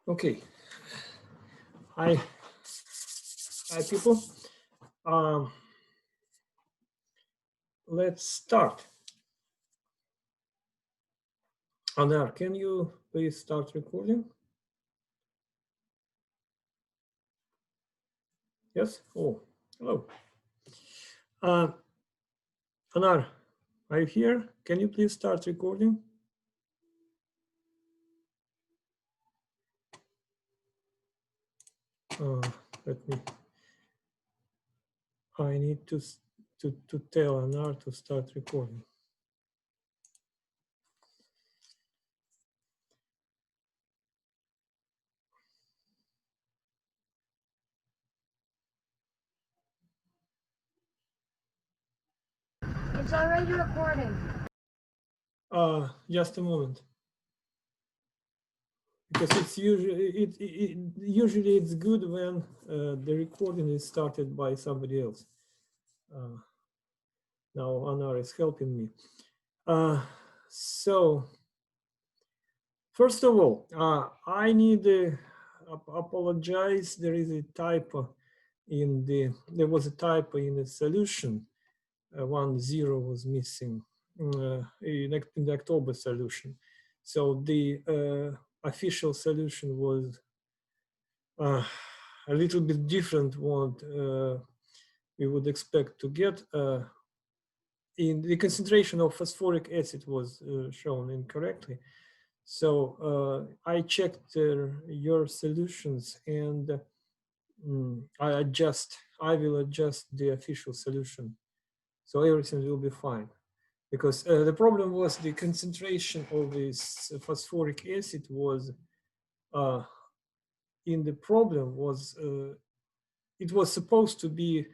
Okay. Hi people. Let's start. Anar, can you please start recording? Yes? Oh, hello. Anar, are you here? Can you please start recording? Let me. I need to tell Anar to start recording. It's already recording. Just a moment. Because it's usually it's good when the recording is started by somebody else. Now Anar is helping me. So first of all, I need to apologize. There is a typo there was a typo in the solution. 1 0 was missing in the October solution. So the official solution was a little bit different what we would expect to get. In the concentration of phosphoric acid was shown incorrectly. So I checked your solutions and I will adjust the official solution. So everything will be fine. Because the problem was the concentration of this phosphoric acid was in the problem was it was supposed to be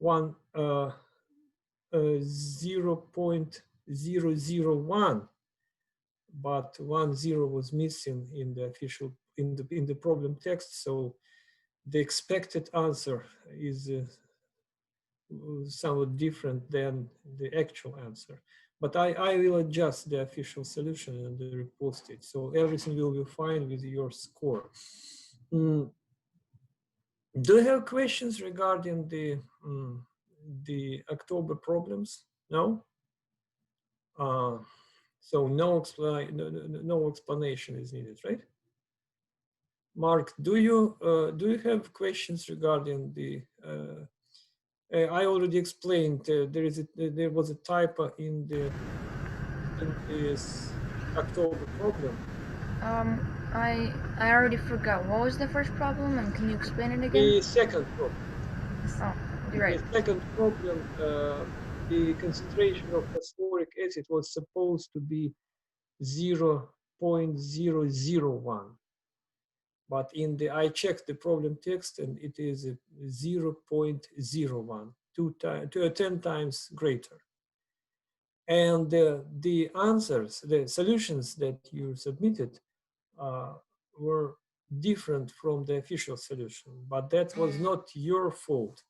0.001, but 1 0 was missing in the official in the problem text. So the expected answer is somewhat different than the actual answer. But I will adjust the official solution and repost it. So everything will be fine with your score. Do you have questions regarding the October problems? No? So no explanation is needed, right? Mark, do you have questions regarding the I already explained there was a typo in this October problem. I already forgot. What was the first problem, and can you explain it again? The second problem. Oh, you're right. The second problem, the concentration of phosphoric acid was supposed to be 0.001. But I checked the problem text and it is 0.01, 10 times greater. And the answers, the solutions that you submitted were different from the official solution, but that was not your fault.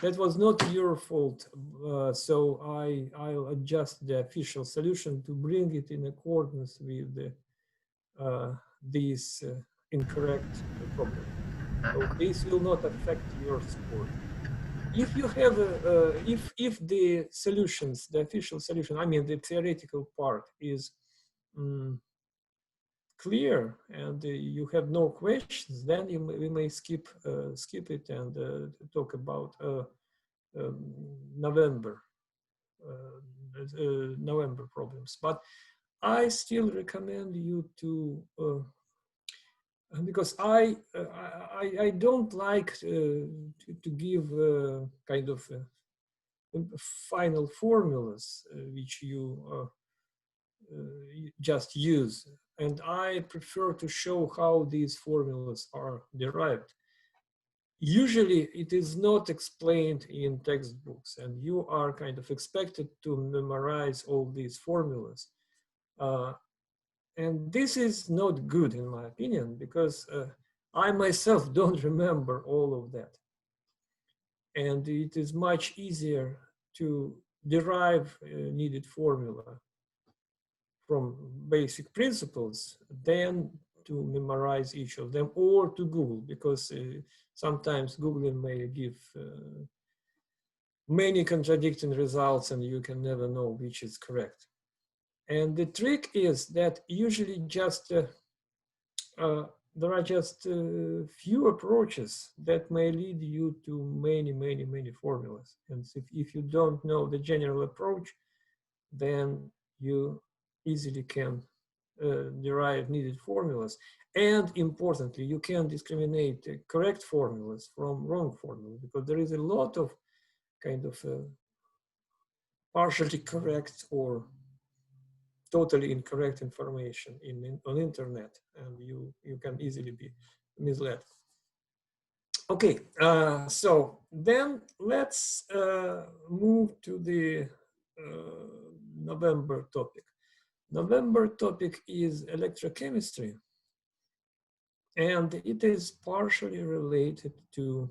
That was not your fault. So I'll adjust the official solution to bring it in accordance with this incorrect problem. So this will not affect your score. If you have if the solutions, the official solution, I mean the theoretical part is clear and you have no questions, then we may skip it and talk about November problems. But I still recommend you to because I don't like to give kind of final formulas which you just use, and I prefer to show how these formulas are derived. Usually it is not explained in textbooks, and you are kind of expected to memorize all these formulas. And this is not good in my opinion, because I myself don't remember all of that. And it is much easier to derive needed formula from basic principles than to memorize each of them or to Google, because sometimes Google may give many contradicting results and you can never know which is correct. And the trick is that usually just there are just few approaches that may lead you to many formulas. And if you don't know the general approach, then you easily can derive needed formulas. And importantly, you can discriminate correct formulas from wrong formulas, because there is a lot of kind of partially correct or totally incorrect information on internet, and you can easily be misled. Okay, so then let's move to the November topic. November topic is electrochemistry, and it is partially related to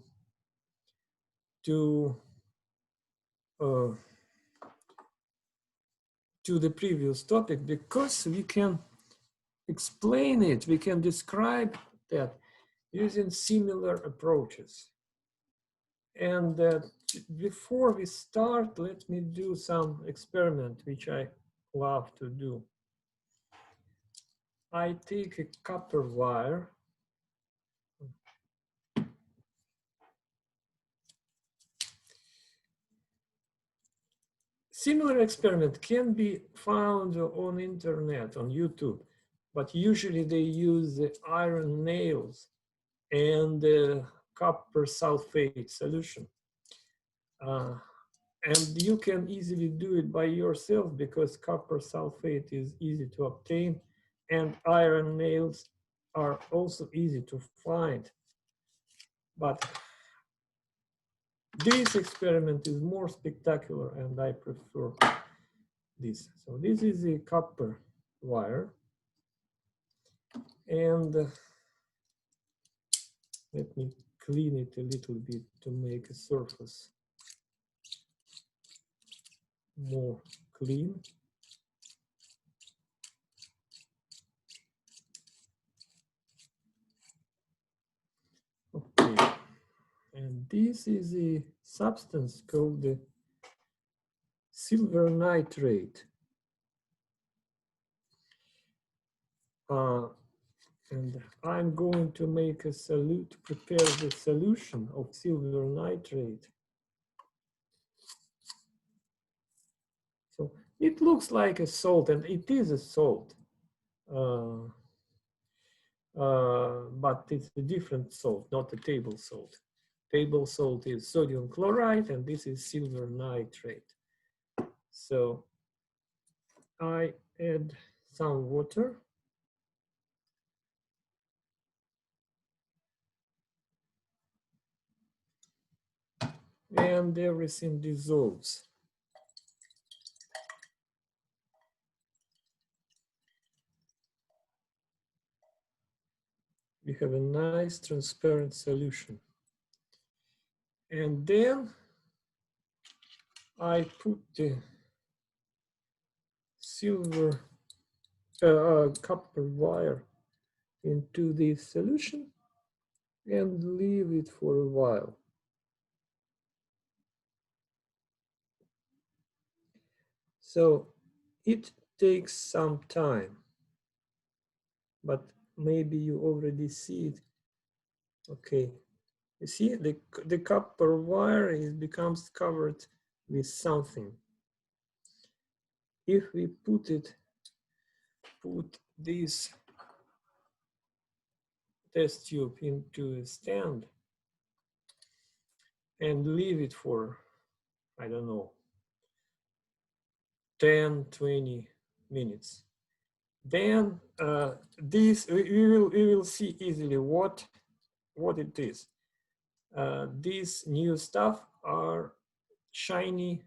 the previous topic, because we can explain it, we can describe that using similar approaches. And before we start, let me do some experiment, which I love to do. I take a copper wire, similar experiment can be found on internet, on YouTube, but usually they use iron nails and copper sulfate solution. And you can easily do it by yourself, because copper sulfate is easy to obtain and iron nails are also easy to find. But this experiment is more spectacular and I prefer this. So this is a copper wire, and let me clean it a little bit to make a surface more clean. Okay, and this is a substance called the silver nitrate. And I'm going to make a prepare the solution of silver nitrate. So it looks like a salt, and it is a salt, but it's a different salt, not a table salt. Table salt is sodium chloride, and this is silver nitrate. So I add some water. And everything dissolves. We have a nice transparent solution. And then I put the silver copper wire into this solution and leave it for a while. So it takes some time, but maybe you already see it. Okay, you see the copper wire becomes covered with something. If we put this test tube into a stand and leave it for, I don't know, 10, 20 minutes. Then this we will see easily what it is. These new stuff are shiny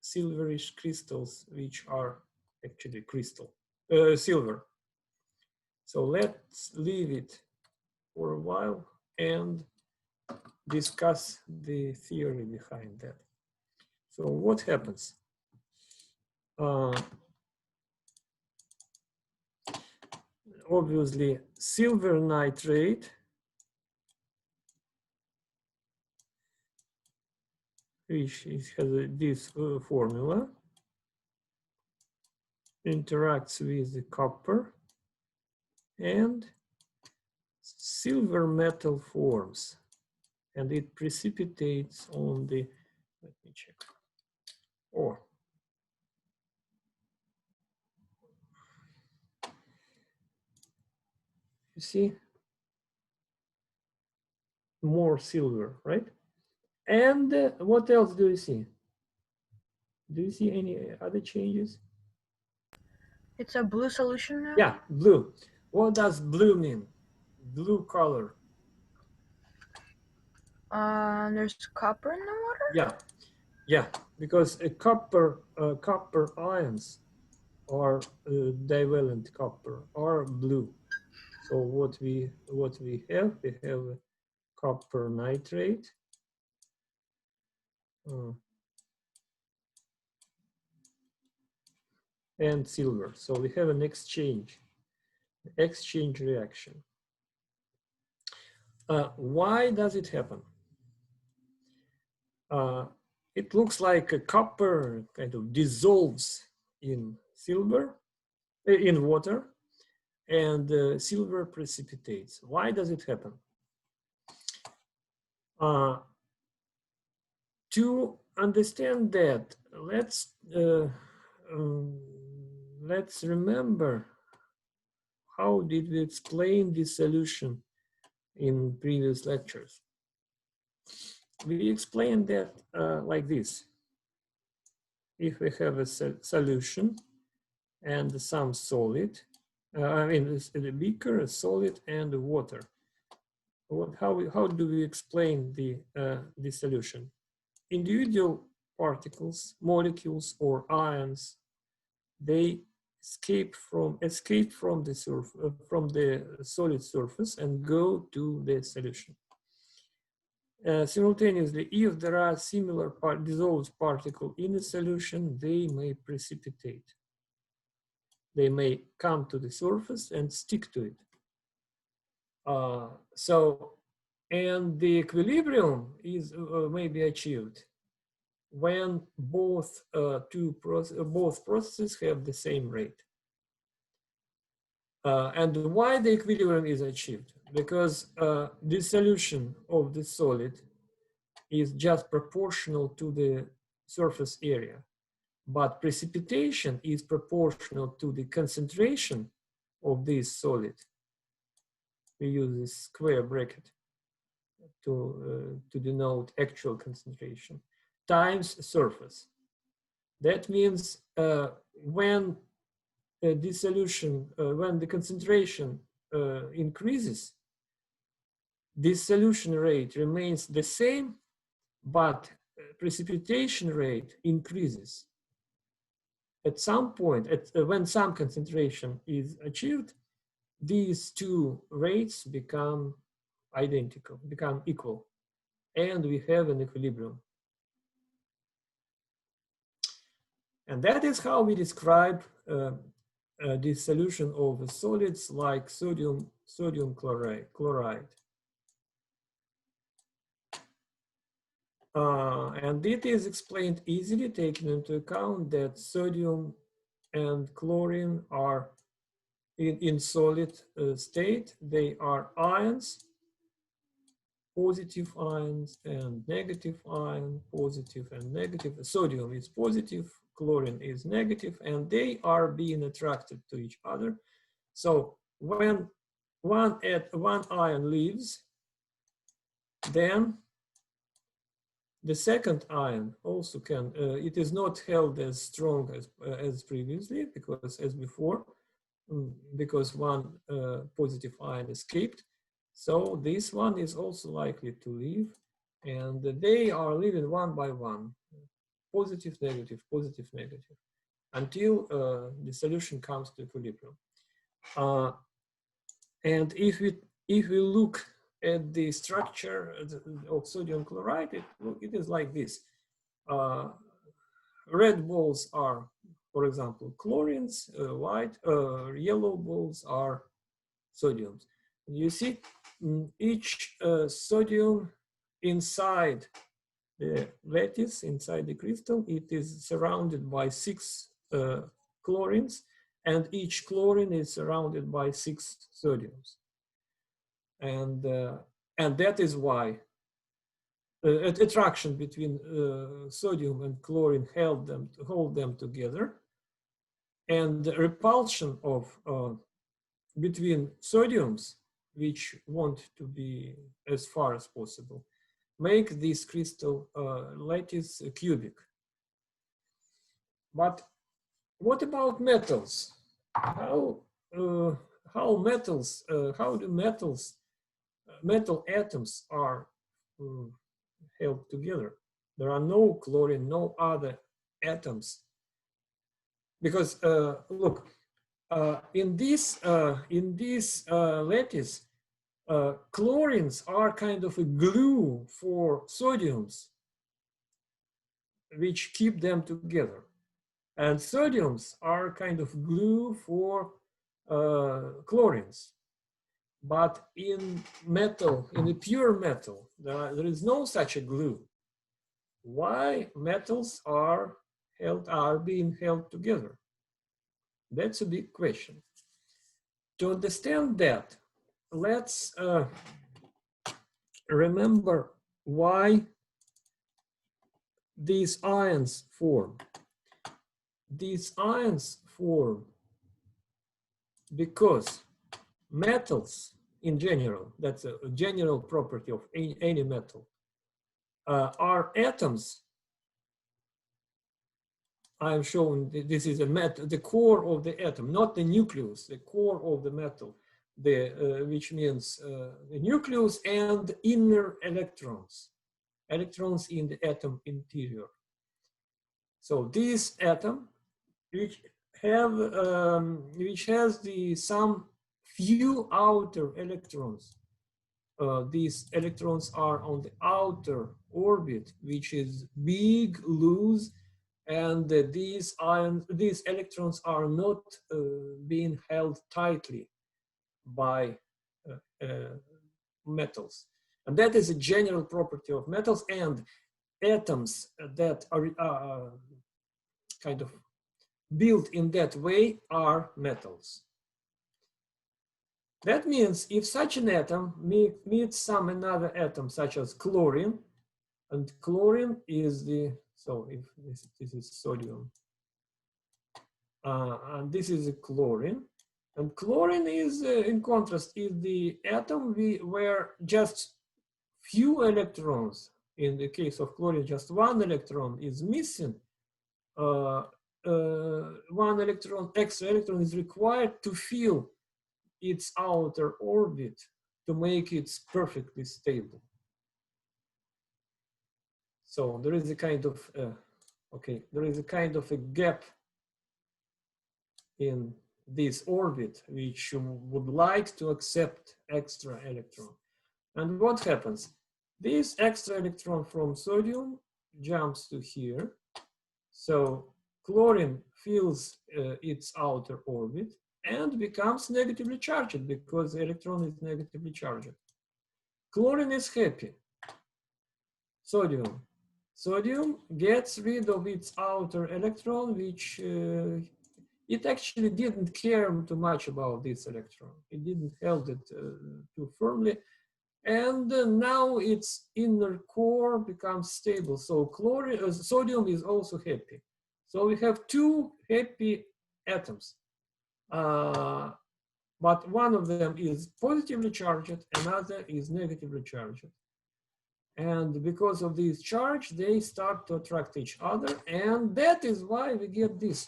silverish crystals, which are actually silver. So let's leave it for a while and discuss the theory behind that. So what happens? obviously silver nitrate, which has this formula, interacts with the copper, and silver metal forms, and it precipitates on the, let me check. Oh, you see, more silver, right? And what else do you see? Do you see any other changes? It's a blue solution now? Yeah, blue. What does blue mean? Blue color. There's copper in the water? Yeah, because copper ions are divalent copper are blue. So what we have copper nitrate, and silver. So we have an exchange reaction. Why does it happen? It looks like a copper kind of dissolves in silver, in water, and silver precipitates. Why does it happen? To understand that, let's remember how did we explain this solution in previous lectures. We explained that like this. If we have a solution and some solid, I mean a beaker, a solid, and water. How do we explain the solution? Individual particles, molecules, or ions, they escape from the solid surface and go to the solution. Simultaneously, if there are similar dissolved particles in the solution, they may precipitate. They may come to the surface and stick to it. And the equilibrium is may be achieved when both processes have the same rate. And why the equilibrium is achieved? Because the solution of the solid is just proportional to the surface area, but precipitation is proportional to the concentration of this solid. We use this square bracket to denote actual concentration times surface. That means when this solution, when the concentration increases, this solution rate remains the same, but precipitation rate increases. At some point, when some concentration is achieved, these two rates become identical, become equal, and we have an equilibrium. And that is how we describe the solution of solids like sodium chloride. And it is explained easily, taking into account that sodium and chlorine are in solid state. They are ions, positive ions and negative ion, positive and negative. Sodium is positive, chlorine is negative, and they are being attracted to each other. So when one ion leaves, then the second ion also can, it is not held as strong as previously, because as before, because one positive ion escaped. So this one is also likely to leave, and they are leaving one by one, positive, negative, until the solution comes to equilibrium. And if we look at the structure of sodium chloride, it is like this. Red balls are, for example, chlorines, white, yellow balls are sodiums. You see, each sodium inside the lattice, inside the crystal, it is surrounded by 6 chlorines, and each chlorine is surrounded by 6 sodiums. And that is why attraction between sodium and chlorine hold them together, and the repulsion of between sodiums, which want to be as far as possible, make this crystal lattice cubic. But what about metals? How do metal atoms are held together? There are no chlorine, no other atoms. Because look, in this lattice, chlorines are kind of a glue for sodiums, which keep them together. And sodiums are kind of glue for chlorines. But in metal, in a pure metal, there is no such a glue. Why metals are being held together? That's a big question. To understand that, let's remember why these ions form. These ions form because metals in general, that's a general property of any metal, are atoms. I'm showing this is the core of the atom, not the nucleus, the core of the metal, which means the nucleus and inner electrons in the atom interior. So this atom, which has some few outer electrons. These electrons are on the outer orbit, which is big, loose, and these electrons are not being held tightly by metals. And that is a general property of metals, and atoms that are kind of built in that way are metals. That means if such an atom meets some another atom, such as chlorine, and chlorine is so if this is sodium, and this is a chlorine, and chlorine is, in contrast, is the atom where just few electrons, in the case of chlorine, just one electron is missing. One extra electron is required to fill its outer orbit to make it perfectly stable. So there is a kind of a gap in this orbit which would like to accept extra electron. And what happens? This extra electron from sodium jumps to here. So chlorine fills its outer orbit and becomes negatively charged because the electron is negatively charged. Chlorine is happy. Sodium gets rid of its outer electron, which it actually didn't care too much about this electron. It didn't hold it too firmly. And now its inner core becomes stable. So sodium is also happy. So we have two happy atoms. But one of them is positively charged, another is negatively charged. And because of this charge, they start to attract each other. And that is why we get this.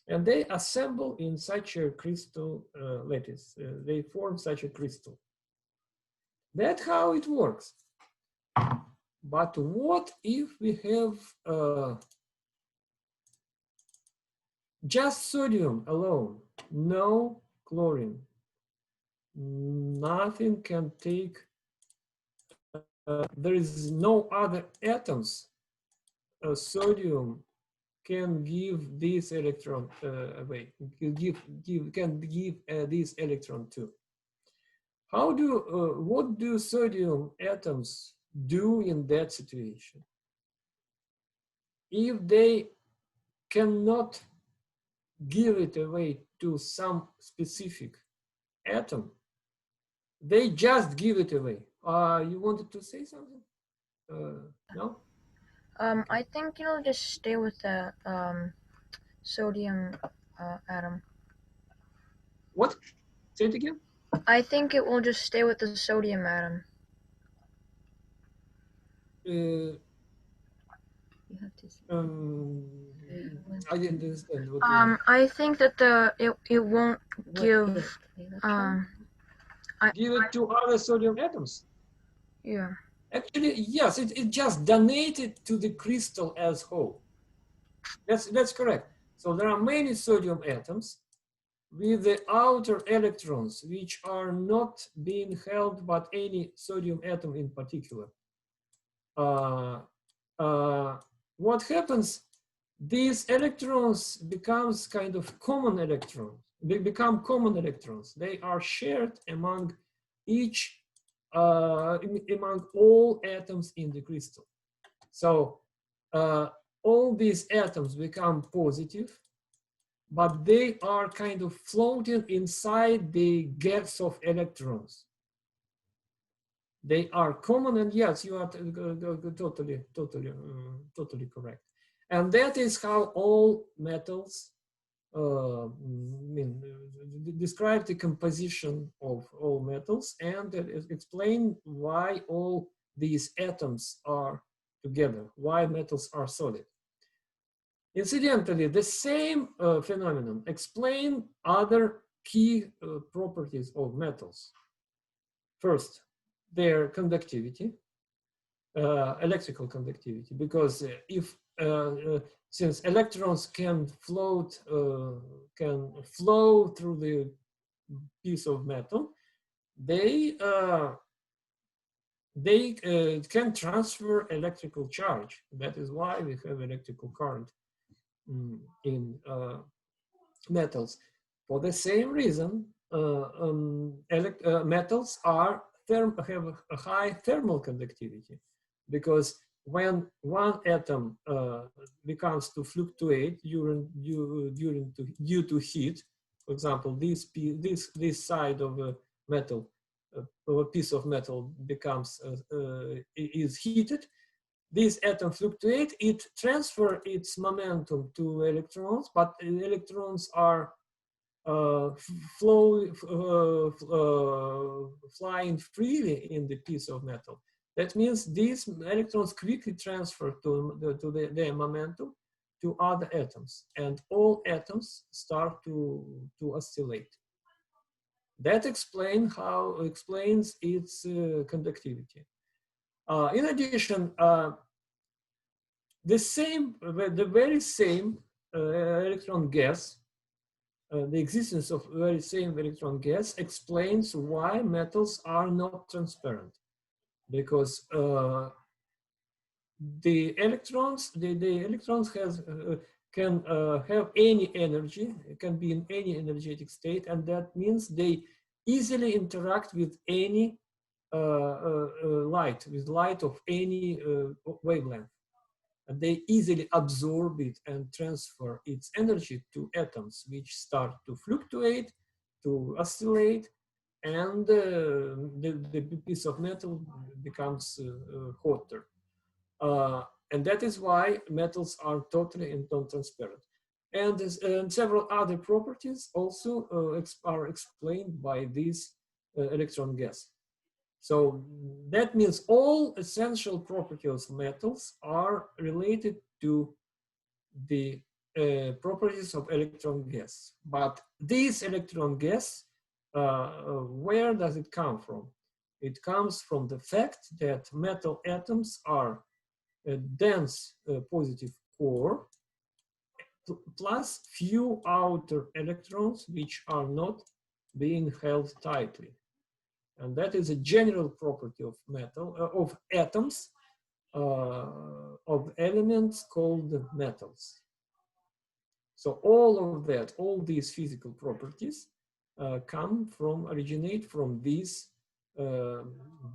And they assemble in such a crystal lattice. They form such a crystal. That's how it works. But what if we have just sodium alone, no chlorine? Nothing can take, there is no other atoms, sodium can give this electron away, can give this electron to. What do sodium atoms do in that situation? If they cannot give it away to some specific atom, they just give it away. You wanted to say something? No? I think it'll just stay with the sodium atom. What? Say it again? I think it will just stay with the sodium atom. You have to I didn't understand what I think that it won't give give it to other sodium atoms. Yeah. Actually, yes, it just donated to the crystal as whole. That's correct. So there are many sodium atoms with the outer electrons, which are not being held by any sodium atom in particular. What happens? These electrons becomes kind of common electrons. They become common electrons. They are shared among among all atoms in the crystal. So all these atoms become positive, but they are kind of floating inside the gas of electrons. They are common, and yes, you are totally correct. And that is how all metals describe the composition of all metals and explain why all these atoms are together, why metals are solid. Incidentally, the same phenomenon explain other key properties of metals. First, their conductivity, electrical conductivity, because since electrons can flow through the piece of metal, they can transfer electrical charge. That is why we have electrical current in metals. For the same reason, metals have a high thermal conductivity, because when one atom becomes to fluctuate due to heat, for example, this side of a metal, a piece of metal is heated. This atom fluctuates, it transfers its momentum to electrons, but electrons are flying freely in the piece of metal. That means these electrons quickly transfer their momentum to other atoms, and all atoms start to oscillate. That explains its conductivity. In addition, the very same electron gas, the existence of very same electron gas explains why metals are not transparent, because the electrons can have any energy, can be in any energetic state, and that means they easily interact with any light of any wavelength. And they easily absorb it and transfer its energy to atoms, which start to fluctuate, to oscillate, and the piece of metal becomes hotter. And that is why metals are totally non-transparent. And several other properties also are explained by this electron gas. So that means all essential properties of metals are related to the properties of electron gas. But this electron gas, where does it come from? It comes from the fact that metal atoms are a dense positive core plus few outer electrons which are not being held tightly. And that is a general property of of atoms, of elements called metals. So all of that, all these physical properties originate from uh,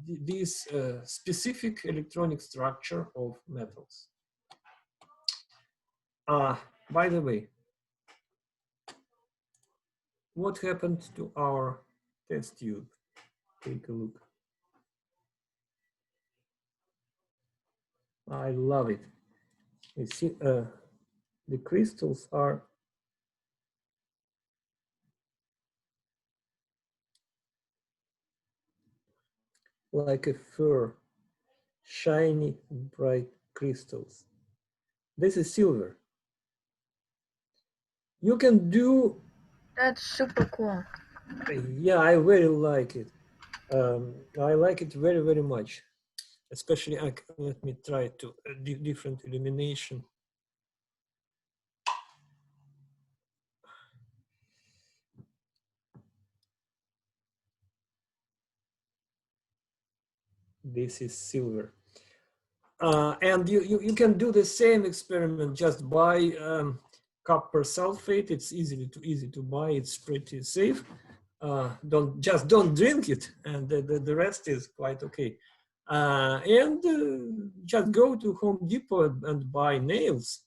this specific electronic structure of metals. By the way, what happened to our test tube? Take a look. I love it. You see, the crystals are like a fur, shiny, bright crystals. This is silver. You can do. That's super cool. Yeah, I very like it. I like it very, very much. Especially, let me try to different illumination. This is silver. And you can do the same experiment, just buy copper sulfate. It's easy to buy. It's pretty safe. Don't drink it, and the rest is quite okay. And just go to Home Depot and buy nails,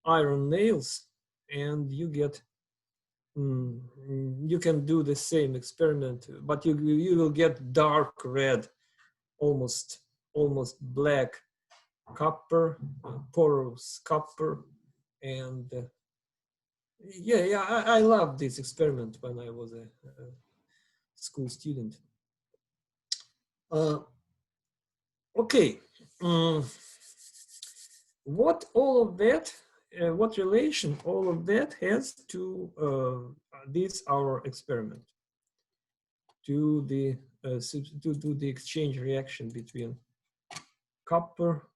iron nails, and you get. You can do the same experiment, but you will get dark red, almost black copper, porous copper, and yeah, I loved this experiment when I was a school student. Okay, what all of that, what relation all of that has to this our experiment, to the exchange reaction between copper,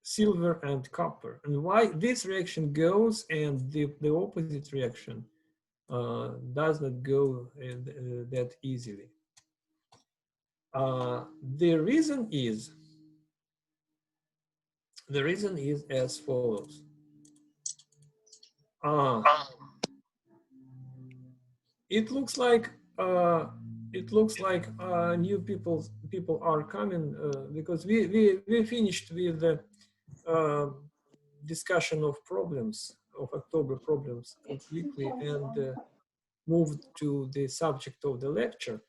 silver and copper, and why this reaction goes and the opposite reaction does not go that easily. The reason is as follows. It looks like new people are coming because we finished with the discussion of problems of October problems completely and moved to the subject of the lecture.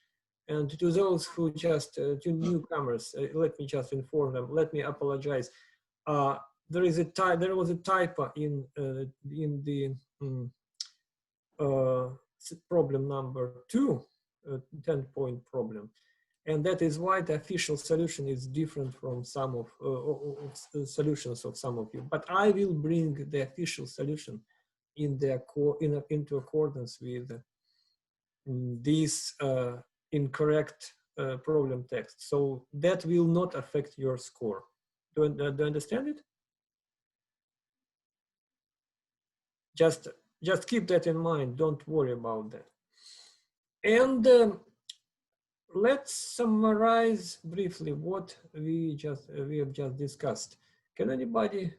And to those who just to newcomers, let me just inform them. Let me apologize. There was a typo in the problem number 2, 10-point problem. And that is why the official solution is different from some of solutions of some of you. But I will bring the official solution into accordance with this incorrect problem text. So that will not affect your score. Do you understand it? Just keep that in mind. Don't worry about that. And let's summarize briefly what we have just discussed. Can anybody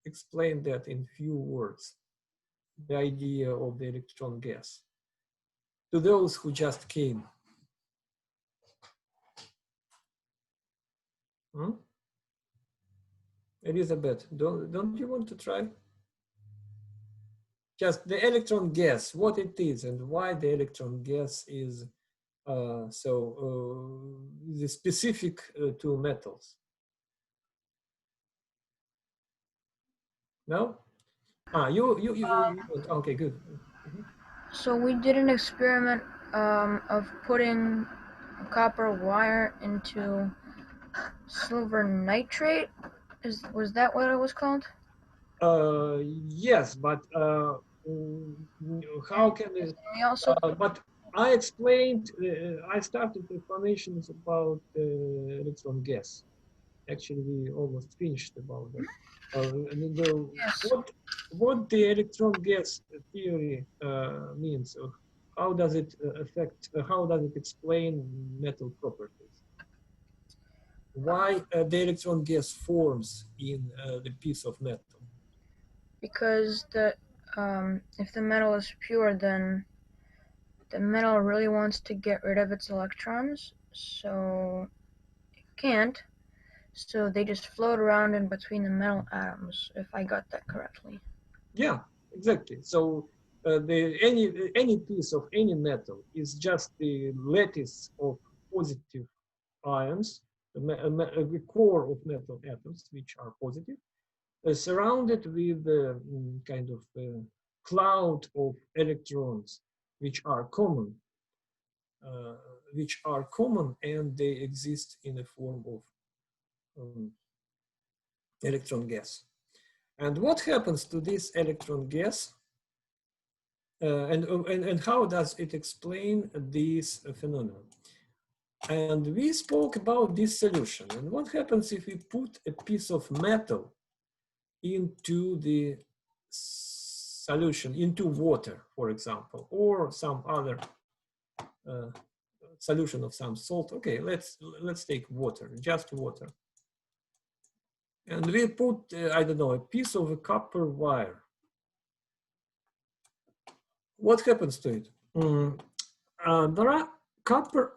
explain that in few words? The idea of the electron gas to those who just came. Elizabeth, don't you want to try? Just the electron gas, what it is and why the electron gas is specific to metals. No? You okay, good. So we did an experiment of putting a copper wire into silver nitrate. Was that what it was called? Yes, but how can it? We also But I explained. I started explanations about electron gas. Actually, we almost finished about that. yes. What the electron gas theory means? How does it affect? How does it explain metal properties? why the electron gas forms in the piece of metal. Because if the metal is pure, then the metal really wants to get rid of its electrons, so it can't. So they just float around in between the metal atoms, if I got that correctly. Yeah, exactly. So any piece of any metal is just the lattice of positive ions, the core of metal atoms, which are positive, surrounded with kind of cloud of electrons, which are common, and they exist in the form of electron gas. And what happens to this electron gas? And how does it explain this phenomenon? And we spoke about this solution. And what happens if we put a piece of metal into the solution, into water, for example, or some other solution of some salt? Okay, let's take water, just water. And we put, I don't know, a piece of a copper wire. What happens to it? There are copper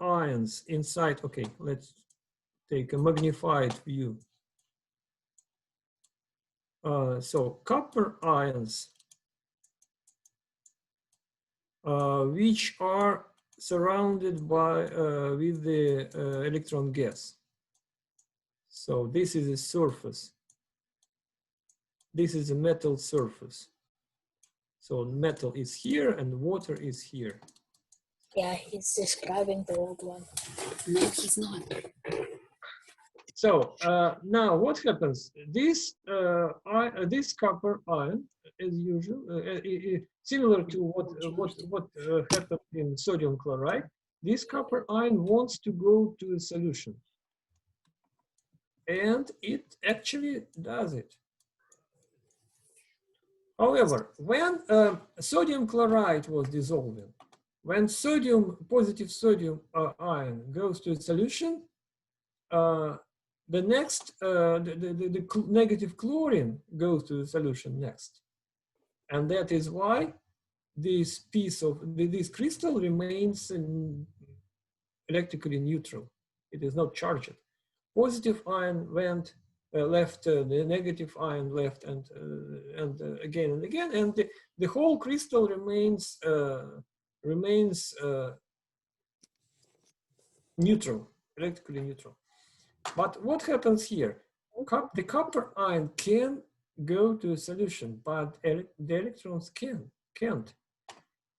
ions inside. Okay, let's take a magnified view. So copper ions, which are surrounded by with the electron gas. So this is a surface. This is a metal surface. So metal is here and water is here. Yeah, he's describing the old one. No, he's not. So now what happens? This copper ion, as usual, similar to what happened in sodium chloride, this copper ion wants to go to a solution, and it actually does it. However, when sodium chloride was dissolving, when positive sodium ion goes to a solution, the next, the negative chlorine goes to the solution next. And that is why this this crystal remains electrically neutral. It is not charged. Positive ion left, the negative ion left, and again and again, and the whole crystal remains neutral, electrically neutral. But what happens here? The copper ion can go to a solution, but the electrons can't.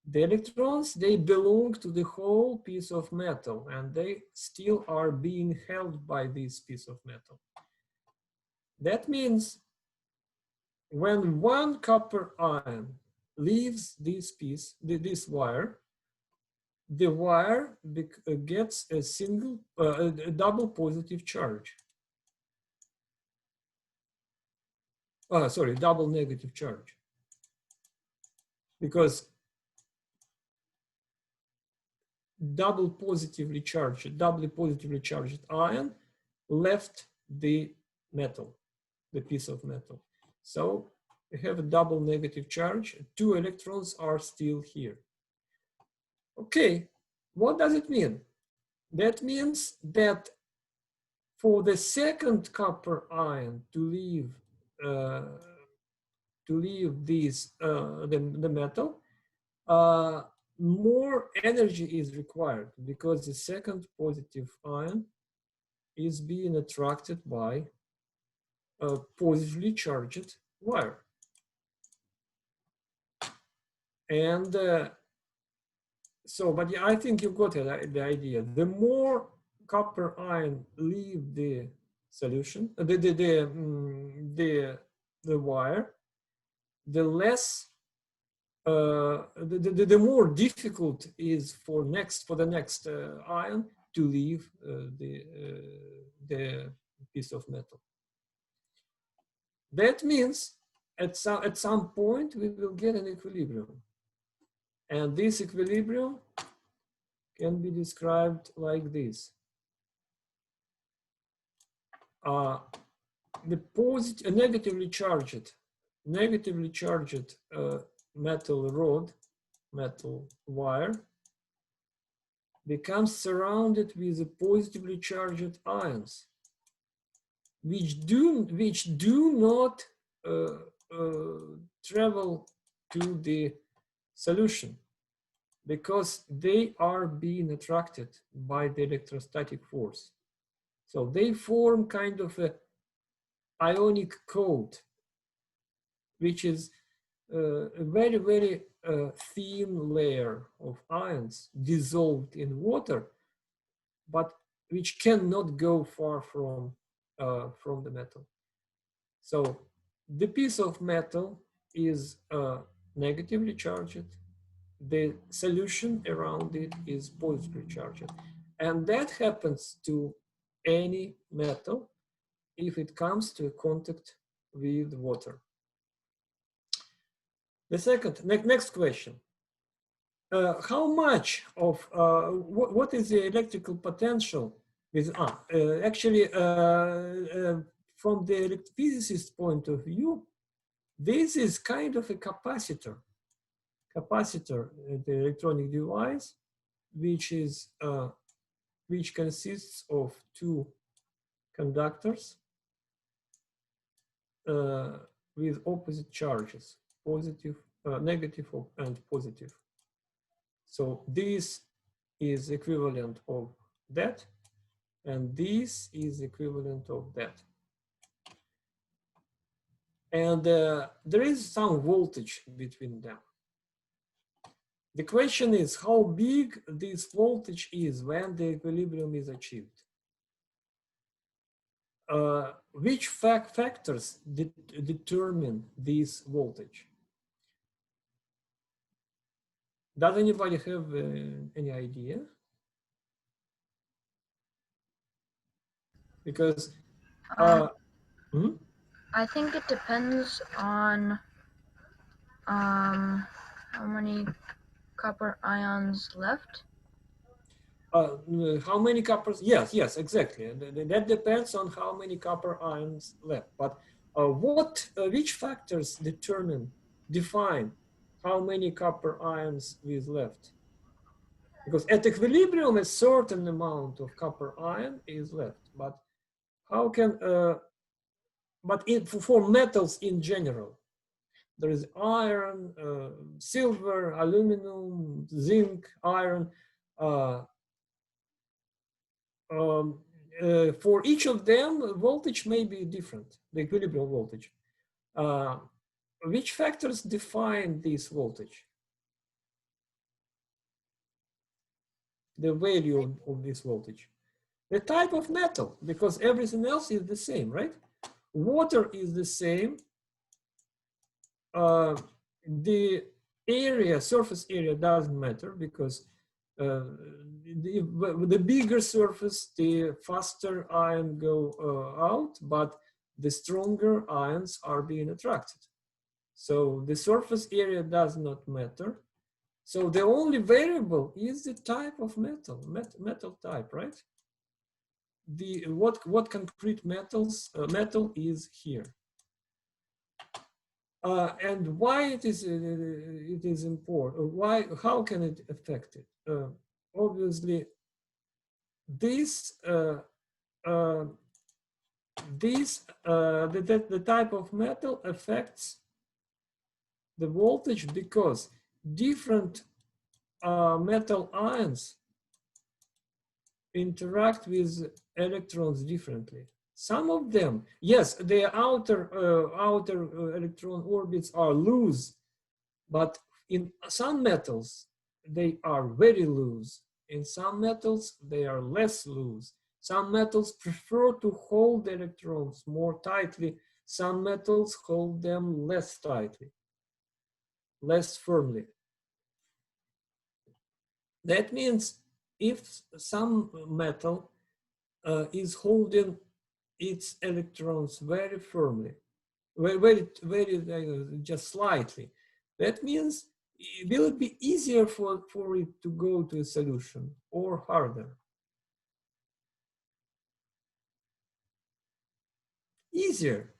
The electrons, they belong to the whole piece of metal, and they still are being held by this piece of metal. That means when one copper ion leaves this piece, this wire, the wire gets a double positive charge. Sorry, double negative charge. Because doubly positively charged ion left the metal, the piece of metal. So we have a double negative charge. 2 electrons are still here. Okay, what does it mean? That means that for the second copper ion to leave the metal, more energy is required because the second positive ion is being attracted by a positively charged wire. And but yeah, I think you got the idea. The more copper ion leave the solution, the wire, the less, the more difficult is for the next ion to leave the piece of metal. That means at some point we will get an equilibrium, and this equilibrium can be described like this. the positive, negatively charged metal rod, metal wire becomes surrounded with the positively charged ions, which do not travel to the solution because they are being attracted by the electrostatic force. So they form kind of a ionic coat, which is a very, very thin layer of ions dissolved in water, but which cannot go far from the metal. So the piece of metal is negatively charged. The solution around it is positively charged. And that happens to any metal if it comes to contact with water. The second, next question. How much of, what is the electrical potential with, actually, from the physicist point of view, this is kind of a capacitor. Capacitor, the electronic device, which is, which consists of two conductors with opposite charges, positive, negative, and positive. So this is equivalent of that, and this is equivalent of that. And there is some voltage between them. The question is how big this voltage is when the equilibrium is achieved. Which factors determine this voltage? Does anybody have any idea? Because I think it depends on how many copper ions left. How many coppers? Yes, exactly. That depends on how many copper ions left. But which factors define how many copper ions is left? Because at equilibrium, a certain amount of copper ion is left. But how can, for metals in general, there is iron, silver, aluminum, zinc, iron. For each of them, voltage may be different, the equilibrium voltage. Which factors define this voltage? The value of this voltage? The type of metal, because everything else is the same, right? Water is the same. The area, surface area doesn't matter because the bigger surface, the faster ions go out, but the stronger ions are being attracted. So the surface area does not matter. So the only variable is the type of metal, metal type, right? What concrete metal is here. And why it is important? How can it affect it? Obviously, the type of metal affects the voltage because different metal ions interact with electrons differently. Some of them, yes, the outer electron orbits are loose, but in some metals, they are very loose. In some metals, they are less loose. Some metals prefer to hold electrons more tightly. Some metals hold them less tightly, less firmly. That means if some metal is holding its electrons very firmly, very just slightly, that means will it be easier for it to go to a solution or harder? easier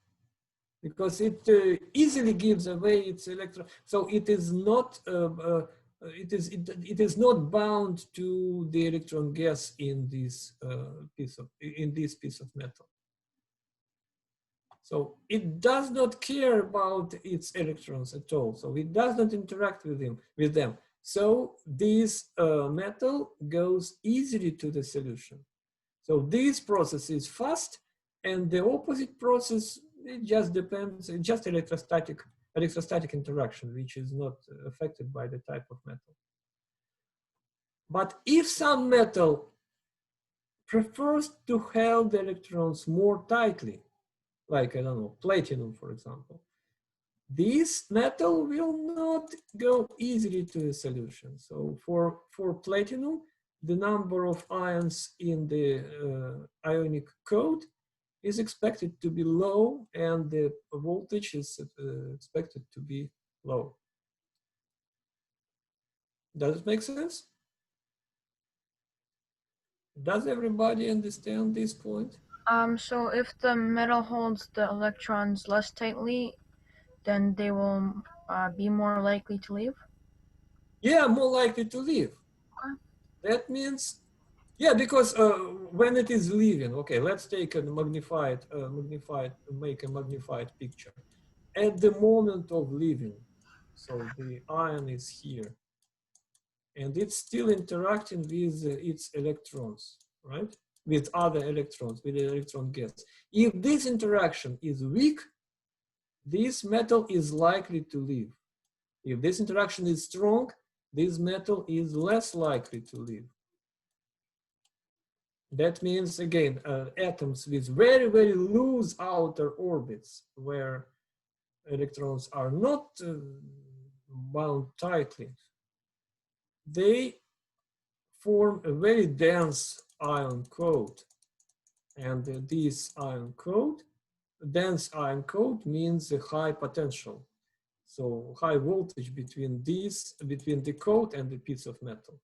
because it easily gives away its electron. So it is not it is not bound to the electron gas in this piece of metal. So it does not care about its electrons at all. So it does not interact with them. So this metal goes easily to the solution. So this process is fast, and the opposite process, it just depends, it's just electrostatic interaction, which is not affected by the type of metal. But if some metal prefers to hold the electrons more tightly, like, I don't know, platinum, for example, this metal will not go easily to a solution. So for platinum, the number of ions in the ionic code is expected to be low, and the voltage is expected to be low. Does it make sense? Does everybody understand this point? So if the metal holds the electrons less tightly, then they will be more likely to leave? Yeah, more likely to leave. Okay. That means, yeah, because when it is leaving, okay, let's take a magnified picture. At the moment of leaving, so the ion is here, and it's still interacting with its electrons, right? With other electrons, with the electron gas. If this interaction is weak, this metal is likely to leave. If this interaction is strong, this metal is less likely to leave. That means, again, atoms with very, very loose outer orbits, where electrons are not bound tightly, they form a very dense ion code. And this ion code, dense ion code, means a high potential. So high voltage between the code and the piece of metal.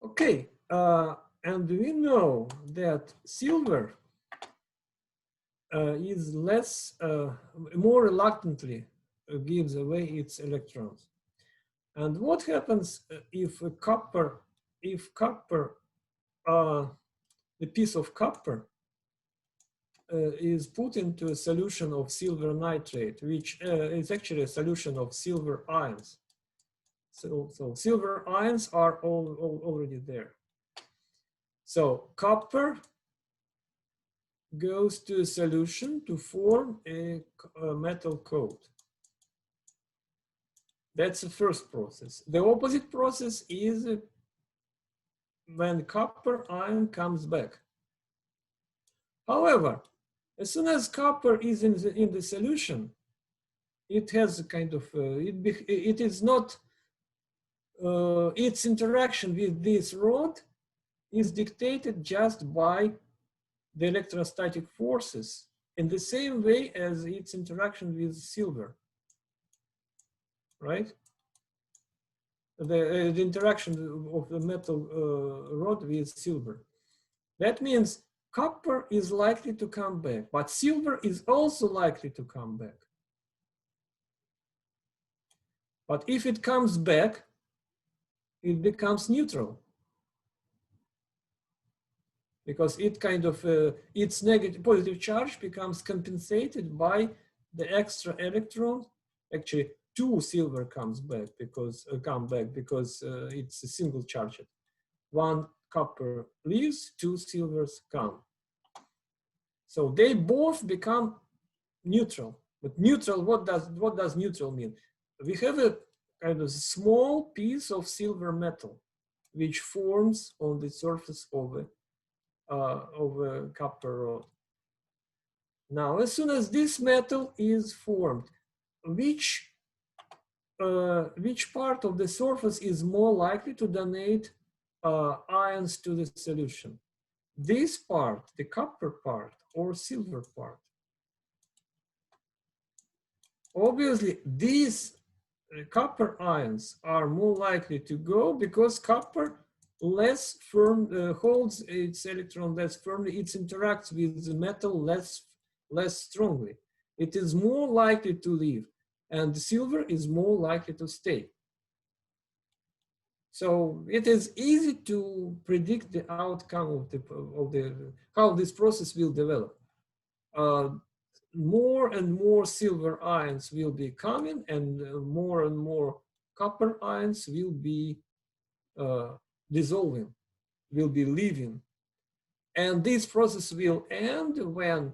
Okay, and we know that silver is more reluctantly gives away its electrons. And what happens if copper, the piece of copper is put into a solution of silver nitrate, which is actually a solution of silver ions. So silver ions are already there. So copper goes to a solution to form a metal coat. That's the first process. The opposite process is when copper ion comes back. However, as soon as copper is in the solution, it has a kind of, it is not, its interaction with this rod is dictated just by the electrostatic forces in the same way as its interaction with silver, right? The interaction of the metal rod with silver. That means copper is likely to come back, but silver is also likely to come back. But if it comes back, it becomes neutral, because it kind of, its positive charge becomes compensated by the extra electron. Actually, two silver comes back because it's a single charge. One copper leaves, two silvers come. So they both become neutral. But neutral, what does neutral mean? We have a kind of small piece of silver metal which forms on the surface of a copper rod. Now, as soon as this metal is formed, which part of the surface is more likely to donate ions to the solution? This part, the copper part, or silver part? Obviously, these copper ions are more likely to go because copper less firm, holds its electron less firmly, it interacts with the metal less strongly. It is more likely to leave, and silver is more likely to stay. So it is easy to predict the outcome of how this process will develop. More and more silver ions will be coming, and more copper ions will be dissolving, will be leaving. And this process will end when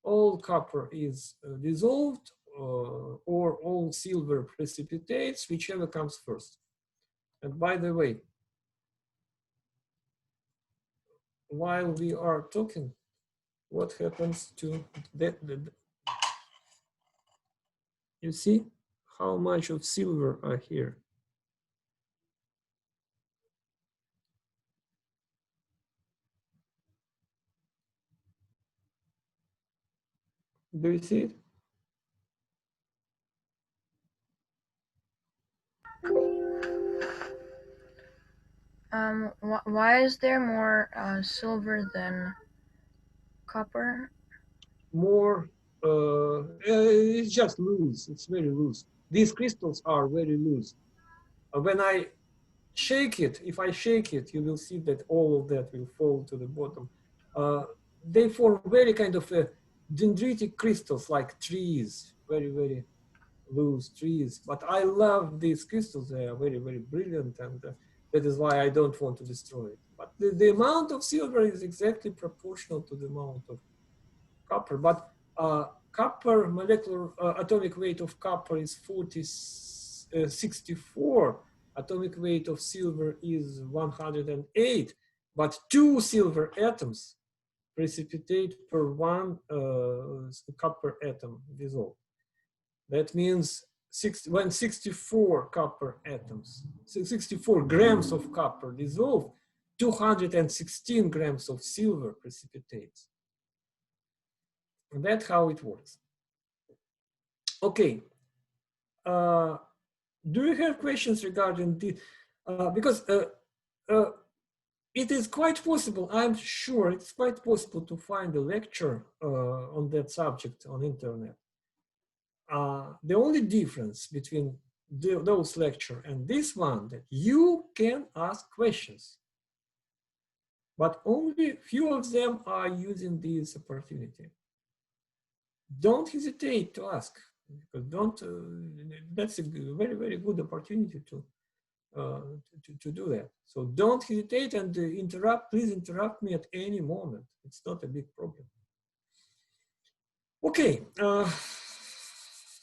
all copper is dissolved or all silver precipitates, whichever comes first. And by the way, while we are talking, what happens to you see how much of silver are here? Do you see it? Why is there more silver than copper? More, it's just loose. It's very loose. These crystals are very loose. When I shake it, if I shake it, you will see that all of that will fall to the bottom. They form very kind of dendritic crystals, like trees, very, very loose trees. But I love these crystals. They are very, very brilliant, and that is why I don't want to destroy it. But the amount of silver is exactly proportional to the amount of copper. But copper molecular atomic weight of copper is 64. Atomic weight of silver is 108. But 2 silver atoms precipitate per 1 copper atom dissolved. That means when 64 copper atoms, 64 grams of copper dissolve, 216 grams of silver precipitates. And that's how it works. Okay. Do you have questions regarding this? Because it is quite possible, I'm sure it's quite possible to find a lecture on that subject on internet. The only difference between those lectures and this one, that you can ask questions, but only few of them are using this opportunity. Don't hesitate to ask, because that's a very, very good opportunity to do that. So don't hesitate and please interrupt me at any moment. It's not a big problem. Okay,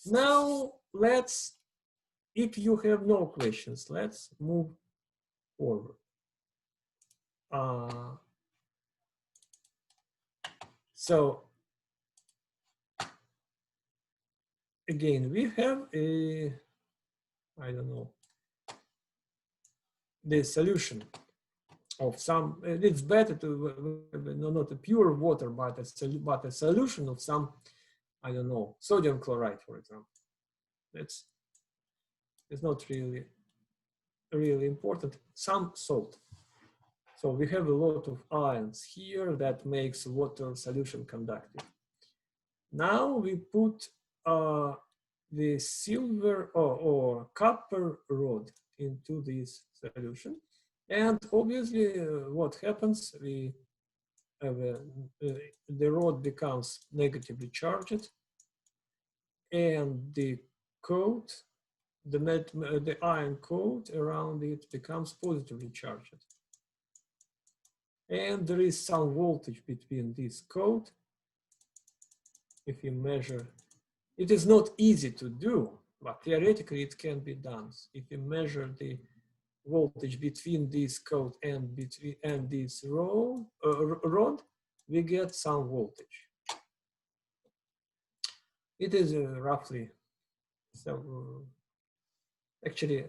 now if you have no questions, let's move forward. So again, we have I don't know, the solution of some, it's better to, not a pure water, but a solution of some, I don't know, sodium chloride, for example. It's not really important. Some salt. So we have a lot of ions here that makes water solution conductive. Now we put the silver or copper rod into this solution. And obviously what happens, we have the rod becomes negatively charged, and the coat, the iron coat around it becomes positively charged. And there is some voltage between this coat. If you measure, it is not easy to do, but theoretically it can be done. If you measure the voltage between this coat and this rod, we get some voltage. It is roughly, so actually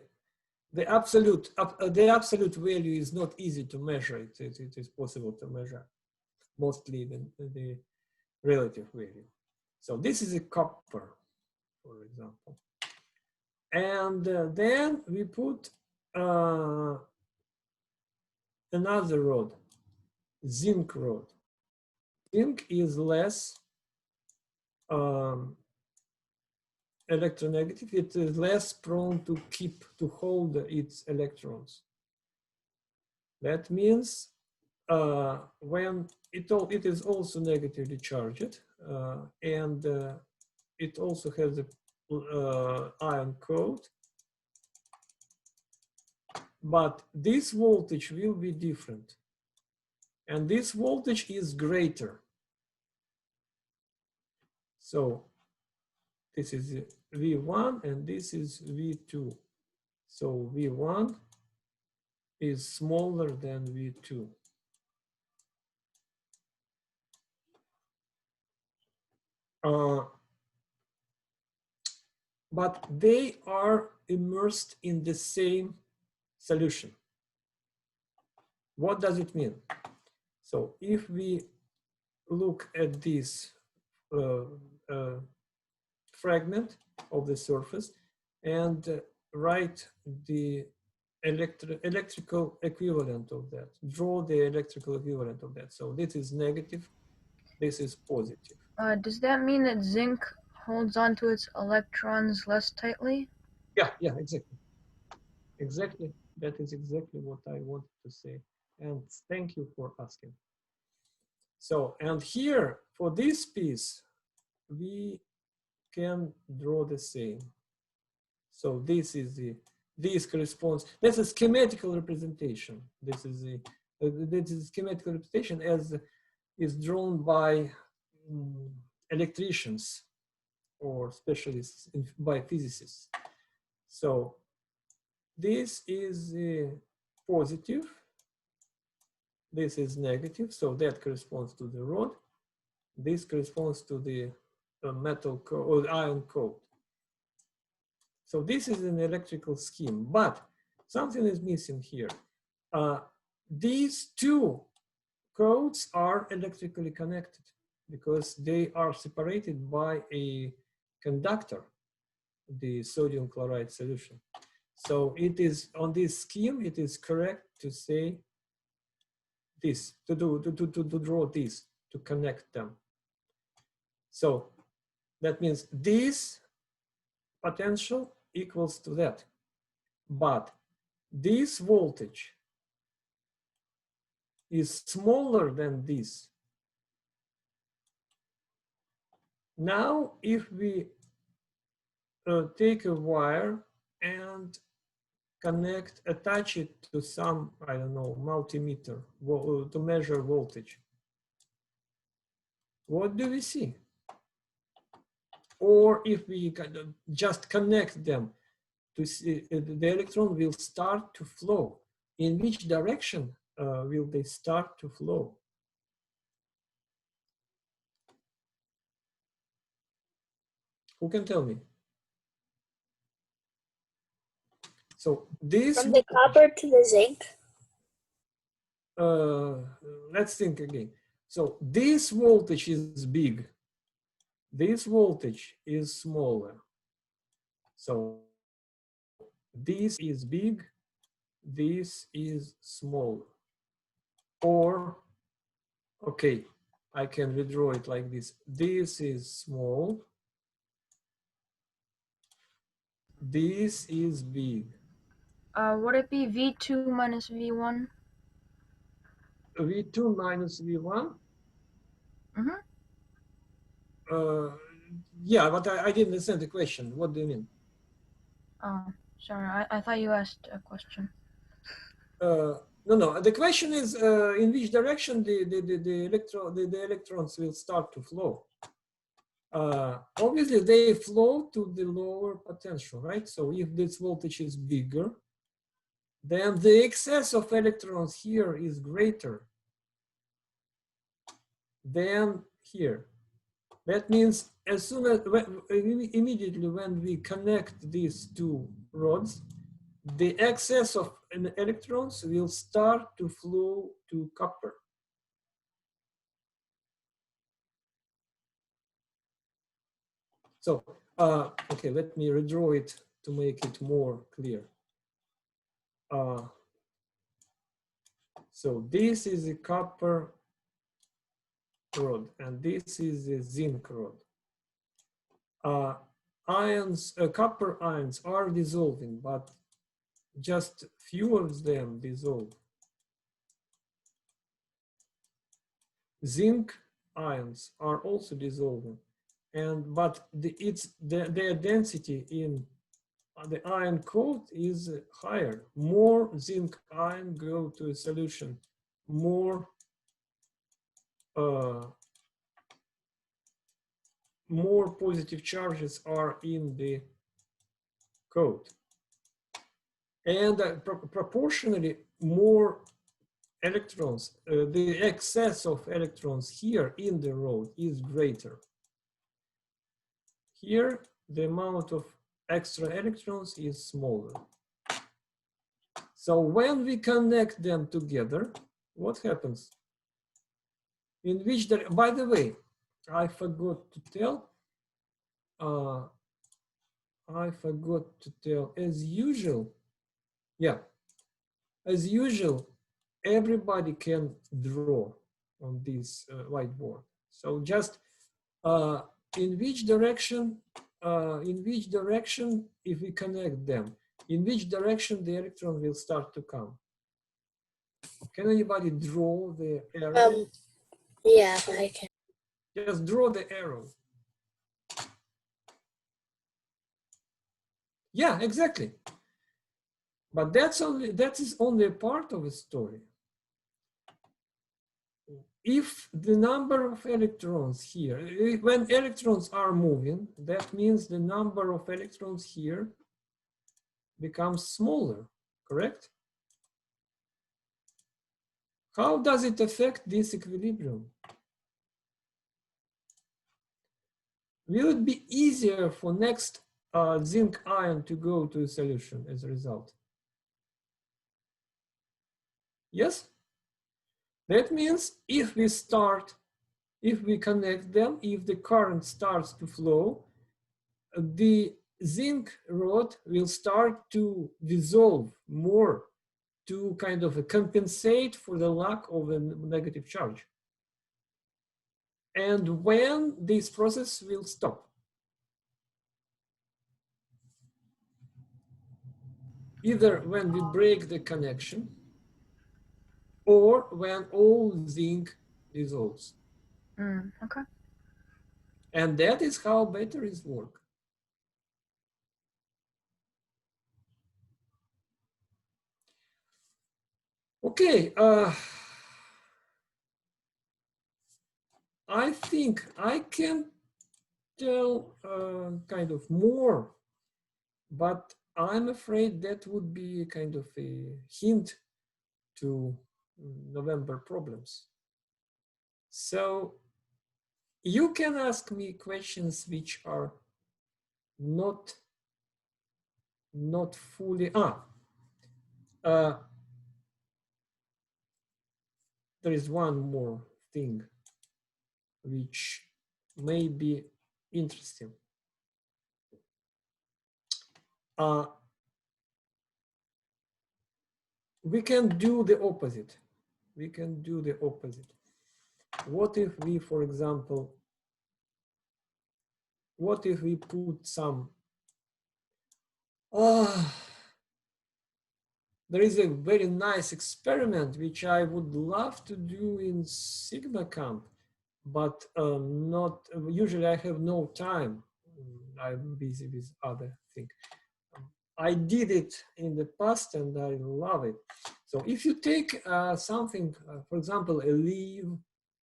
the absolute value is not easy to measure. It is possible to measure mostly the relative value. So this is a copper, for example. And then we put another rod, zinc rod. Zinc is less electronegative. It is less prone to hold its electrons. That means when it is also negatively charged, and it also has a ion coat, but this voltage will be different, and this voltage is greater. So this is V1 and this is V2. So V1 is smaller than V2. But they are immersed in the same solution. What does it mean? So if we look at this fragment of the surface and write the electrical equivalent of that, draw the electrical equivalent of that. So this is negative, this is positive. Does that mean that zinc holds onto its electrons less tightly? Yeah, exactly. Exactly. That is exactly what I wanted to say. And thank you for asking. So, and here for this piece, we can draw the same. So this is this corresponds, that's a schematical representation. This is schematical representation as is drawn by electricians or specialists, by physicists. So this is positive, this is negative, so that corresponds to the rod. This corresponds to the metal or ion coat. So this is an electrical scheme, but something is missing here. These two coats are electrically connected because they are separated by a conductor, the sodium chloride solution. So it is on this scheme, it is correct to say this, to draw this, to connect them. So that means this potential equals to that, but this voltage is smaller than this. Now, if we take a wire and attach it to some, I don't know, multimeter to measure voltage, what do we see? Or if we just connect them, to see, the electron will start to flow. In which direction will they start to flow? Who can tell me? So this From the copper to the zinc. Let's think again. So this voltage is big. This voltage is smaller. So this is big. This is smaller. Or, okay, I can redraw it like this. This is small. This is big. Would it be V2 minus V1? V2 minus V1? Mm-hmm. Yeah, but I didn't understand the question. What do you mean? Oh, sorry. I thought you asked a question. No. The question is in which direction the electrons will start to flow. Obviously, they flow to the lower potential, right? So if this voltage is bigger, then the excess of electrons here is greater than here. That means as soon as immediately when we connect these two rods, the excess of electrons will start to flow to copper. So, okay, let me redraw it to make it more clear. So this is a copper rod, and this is a zinc rod. Copper ions are dissolving, but just few of them dissolve. Zinc ions are also dissolving, but their density in the ion coat is higher. More zinc ion go to a solution, more positive charges are in the coat, and proportionally more electrons, the excess of electrons here in the rod is greater. Here, the amount of extra electrons is smaller. So when we connect them together, what happens? In which, by the way, I forgot to tell, as usual, as usual, everybody can draw on this whiteboard. So just in which direction, if we connect them, in which direction the electron will start to come? Can anybody draw the arrow? Yeah, I can. Just draw the arrow. Yeah, exactly. But that is only a part of the story. If the number of electrons here, when electrons are moving, that means the number of electrons here becomes smaller, correct? How does it affect this equilibrium? Will it be easier for next zinc ion to go to a solution as a result? Yes? That means if we connect them, if the current starts to flow, the zinc rod will start to dissolve more to kind of compensate for the lack of a negative charge. And when this process will stop? Either when we break the connection or when all zinc dissolves. Okay. And that is how batteries work. Okay, I think I can tell kind of more, but I'm afraid that would be kind of a hint to November problems. So you can ask me questions which are not fully, there is one more thing which may be interesting. We can do the opposite. We can do the opposite. What if we, for example, what if we put some, there is a very nice experiment which I would love to do in Sigma Camp, but not, usually I have no time. I'm busy with other things. I did it in the past and I love it. So if you take something, for example, a leaf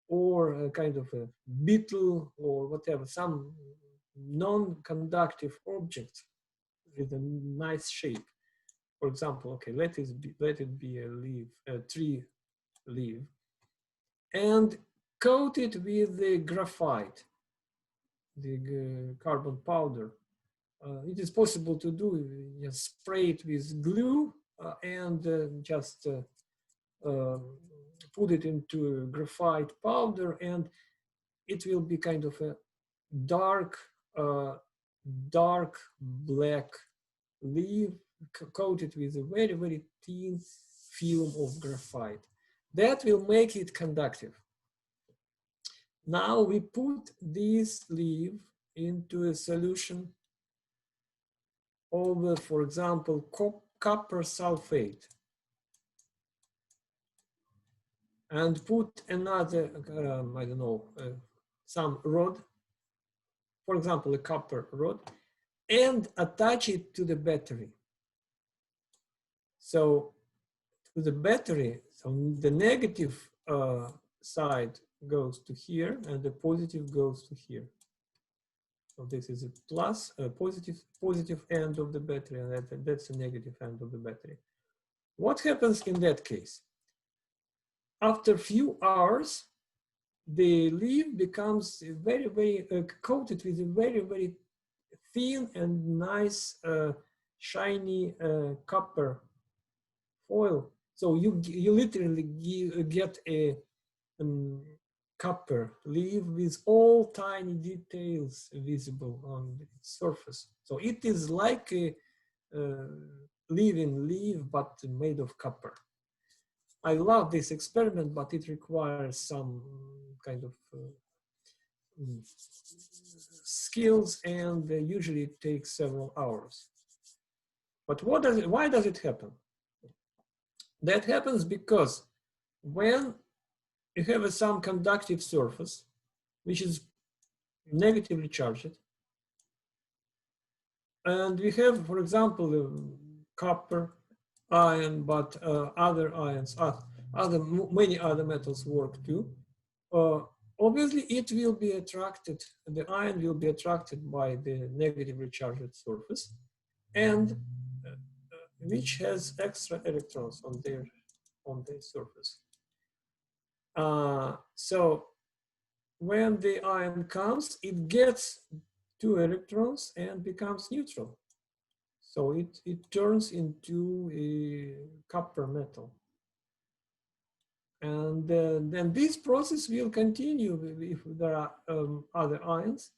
or a kind of a beetle or whatever, some non-conductive object with a nice shape. For example, okay, let it be a leaf, a tree leaf, and coat it with the graphite, the carbon powder. It is possible to do, just spray it with glue and just put it into graphite powder, and it will be kind of a dark black leaf coated with a very, very thin film of graphite. That will make it conductive. Now we put this leaf into a solution of, for example, copper sulfate, and put another, I don't know, some rod, for example, a copper rod, and attach it to the battery. So to the battery, so the negative side goes to here and the positive goes to here. So this is a plus, positive end of the battery, and that's the negative end of the battery. What happens in that case? After a few hours, the leaf becomes very, very coated with a very, very thin and nice, shiny copper foil. So you literally get a copper leaf with all tiny details visible on its surface. So it is like a living leaf, but made of copper. I love this experiment, but it requires some kind of skills, and usually it takes several hours. But why does it happen? That happens because when you have some conductive surface, which is negatively charged, and we have, for example, copper ion, but other ions, many other metals work too. Obviously, it will be attracted, the ion will be attracted by the negatively charged surface, and which has extra electrons on their surface. So when the ion comes, it gets 2 electrons and becomes neutral. So it turns into a copper metal. And then this process will continue if there are other ions.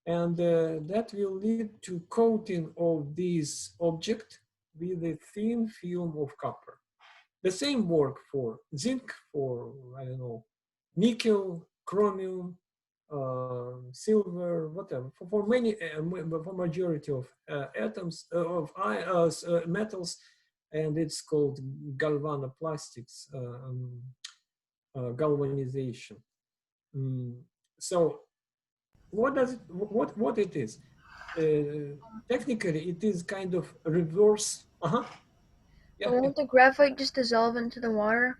And that will lead to coating of this object with a thin film of copper. The same work for zinc, for, I don't know, nickel, chromium, silver, whatever, for many, for majority of atoms, of metals, and it's called galvanoplastics, galvanization. So what it is? Technically, it is kind of reverse. Yeah. Won't the graphite just dissolve into the water?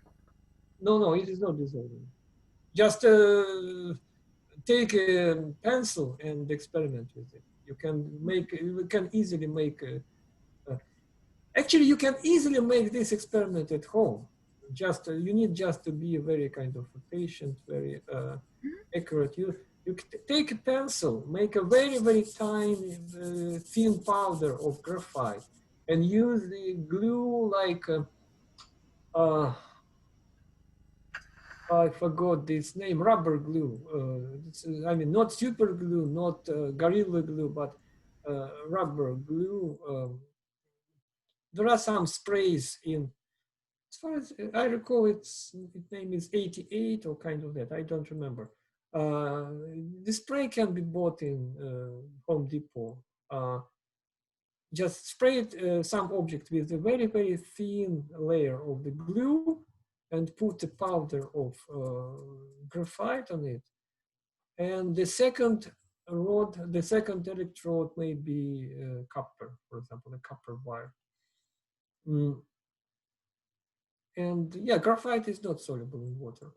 No, it is not dissolving. Just take a pencil and experiment with it. You can easily make. Actually, you can easily make this experiment at home. Just you need just to be very kind of patient, very accurate. You take a pencil, make a very, very tiny thin powder of graphite, and use the glue like I forgot this name, rubber glue. I mean, not super glue, not gorilla glue, but rubber glue. There are some sprays in, as far as I recall, its name is 88 or kind of that. I don't remember. The spray can be bought in Home Depot. Just spray it, some object with a very, very thin layer of the glue and put a powder of graphite on it. And the second rod, the second electrode may be copper, for example, a copper wire. And yeah, graphite is not soluble in water.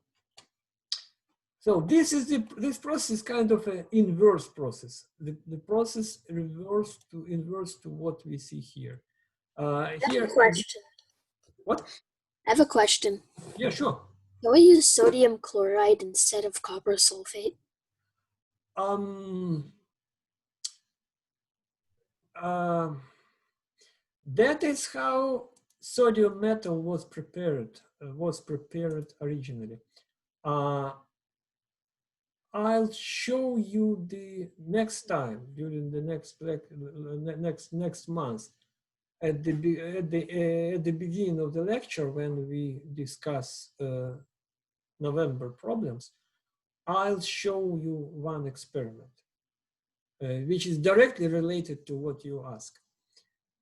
So this process is kind of an inverse process. The process inverse to what we see here. I have a question. What? I have a question. Yeah, sure. Can we use sodium chloride instead of copper sulfate? That is how sodium metal was prepared originally. I'll show you the next time during the next month. at the beginning of the lecture when we discuss November problems, I'll show you one experiment, which is directly related to what you ask.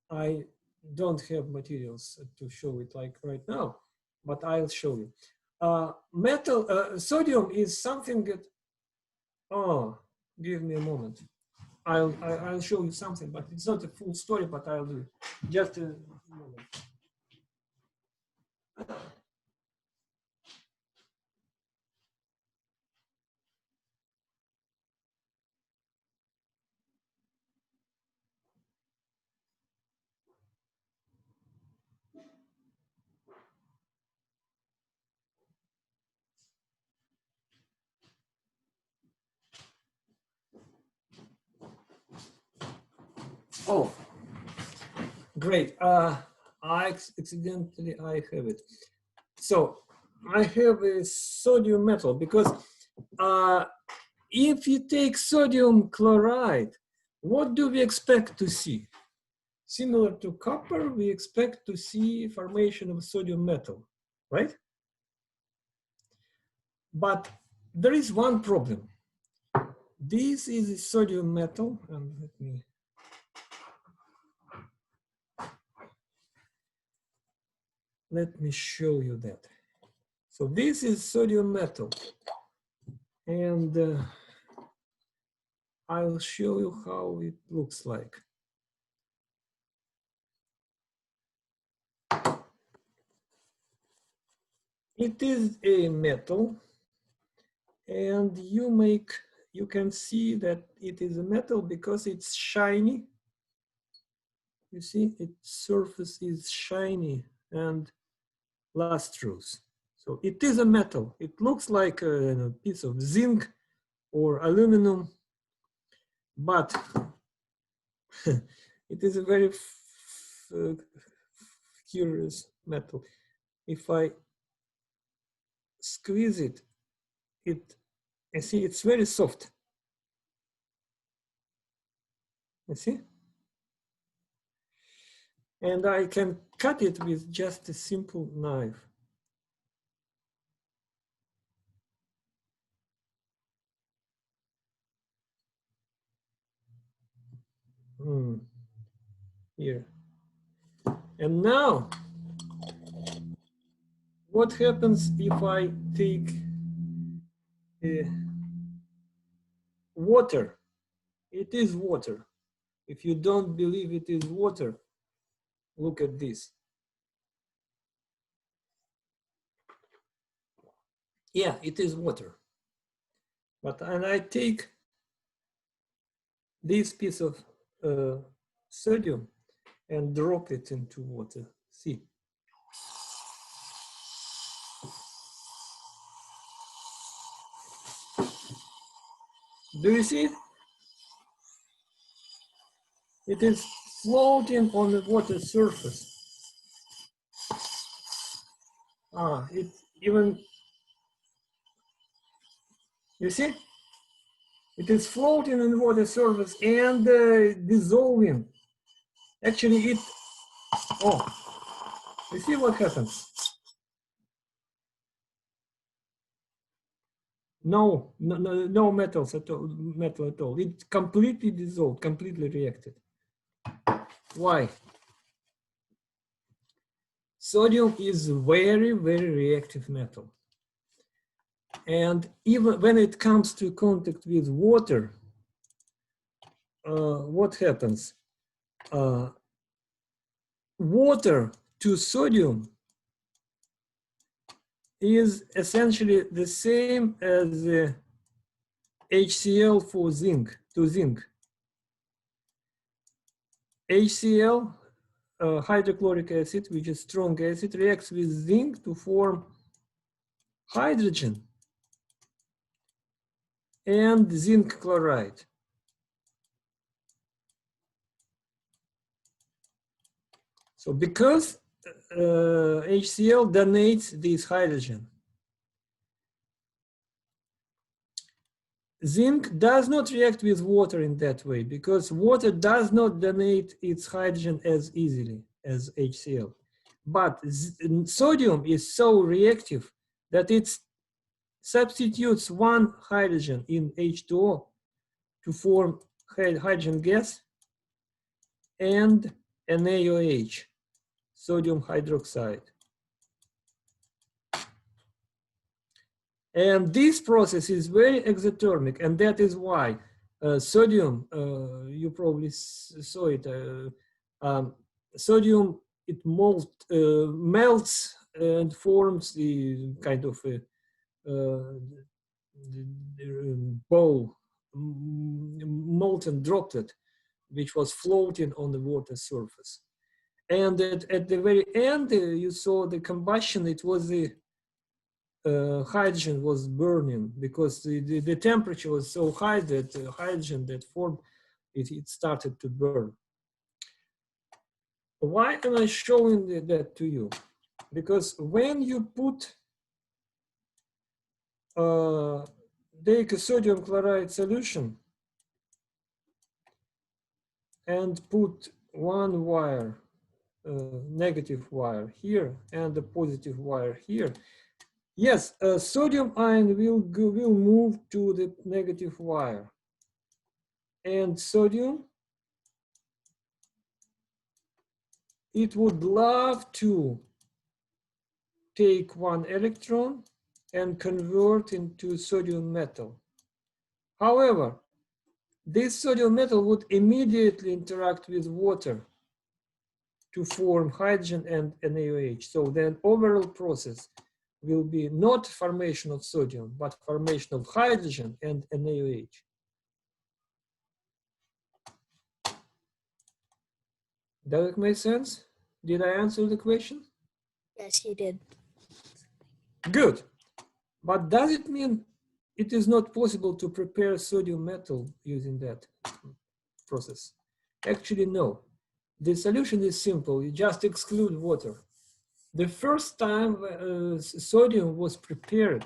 I don't have materials to show it like right now, but I'll show you. Sodium is something that, oh, give me a moment. I'll show you something, but it's not a full story, but I'll do it. Just a moment. Oh, great. Accidentally I have it. So I have a sodium metal because if you take sodium chloride, what do we expect to see? Similar to copper, we expect to see formation of sodium metal, right? But there is one problem. This is a sodium metal, and let me show you that. So this is sodium metal, and I'll show you how it looks like. It is a metal, and you can see that it is a metal because it's shiny. You see, its surface is shiny and lustrous. So it is a metal. It looks like a piece of zinc or aluminum, but it is a very curious metal. If I squeeze it, you see, it's very soft. You see? And I can cut it with just a simple knife. Here. And now, what happens if I take water? It is water. If you don't believe it is water, look at this. Yeah, it is water. And I take this piece of sodium and drop it into water. See. Do you see it? It is floating on the water surface. It even, you see? It is floating on the water surface and dissolving. Actually, you see what happens? No metals at all, metal at all. It completely dissolved, completely reacted. Why? Sodium is very, very reactive metal. And even when it comes to contact with water, what happens? Water to sodium is essentially the same as HCl for zinc to zinc. HCl, hydrochloric acid, which is strong acid, reacts with zinc to form hydrogen and zinc chloride. So because HCl donates this hydrogen, zinc does not react with water in that way because water does not donate its hydrogen as easily. as HCl. But sodium is so reactive that it substitutes one hydrogen in H2O to form hydrogen gas and NaOH, sodium hydroxide. And this process is very exothermic, and that is why sodium, you probably saw it, sodium, it melts and forms the kind of ball, molten droplet, which was floating on the water surface. And at the very end, you saw the combustion. It was the hydrogen was burning because the temperature was so high that hydrogen that formed, it started to burn. Why am I showing that to you? Because when you put take a sodium chloride solution and put one wire, negative wire here and a positive wire here, yes, a sodium ion will move to the negative wire, and sodium, it would love to take one electron and convert into sodium metal. However, this sodium metal would immediately interact with water to form hydrogen and NaOH. So the overall process will be not formation of sodium, but formation of hydrogen and NaOH. Does it make sense? Did I answer the question? Yes, you did. Good. But does it mean it is not possible to prepare sodium metal using that process? Actually, no. The solution is simple. You just exclude water. The first time sodium was prepared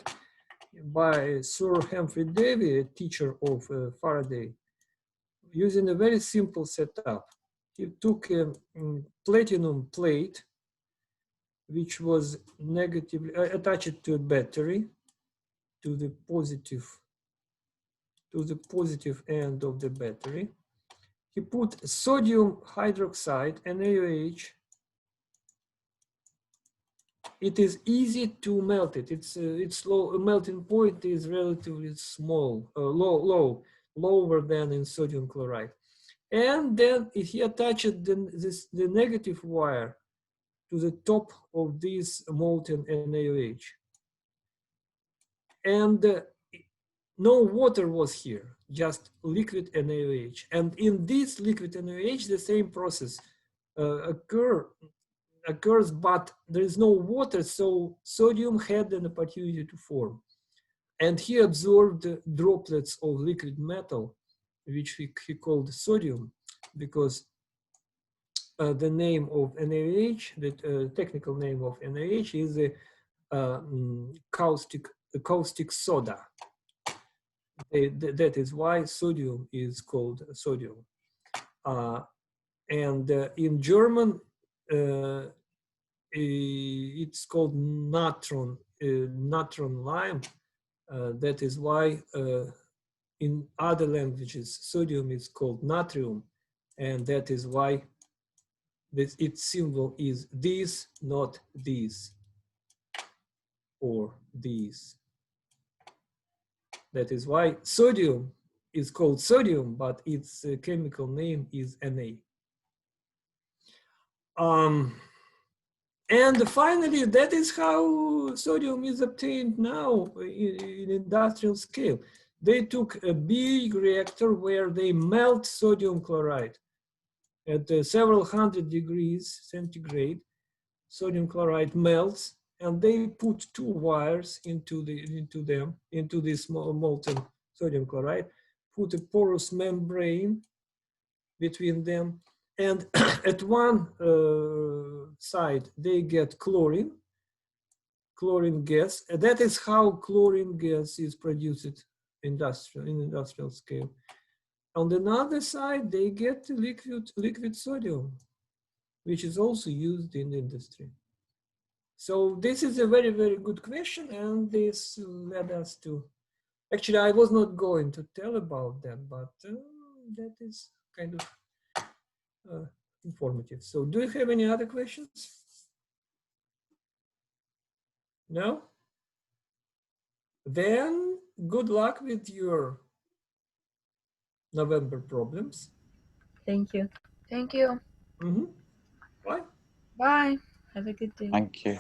by Sir Humphrey Davy, a teacher of Faraday, using a very simple setup. He took a platinum plate, which was negatively attached to a battery, to the positive end of the battery. He put sodium hydroxide, NaOH. It is easy to melt it. Its low melting point is relatively small, lower than in sodium chloride. And then he attached the negative wire to the top of this molten NaOH. And no water was here, just liquid NaOH. And in this liquid NaOH, the same process occurs, but there is no water, so sodium had an opportunity to form. And he absorbed droplets of liquid metal, which he called sodium, because the name of NaOH, the technical name of NaOH is caustic soda. That is why sodium is called sodium. And in German, it's called natron lime. That is why in other languages, sodium is called natrium. And that is why its symbol is this, not this, or this. That is why sodium is called sodium, but its chemical name is Na. And finally, that is how sodium is obtained now in industrial scale. They took a big reactor where they melt sodium chloride at several hundred degrees centigrade. Sodium chloride melts, and they put two wires into this molten sodium chloride, put a porous membrane between them, and at one side they get chlorine gas. And that is how chlorine gas is produced in industrial scale. On the other side, they get liquid sodium. which is also used in industry. So this is a very, very good question, and this led us to, actually I was not going to tell about that, but that is kind of informative. So do you have any other questions? No? Then good luck with your November problems. Thank you. Thank you. Bye. Bye. Have a good day. Thank you.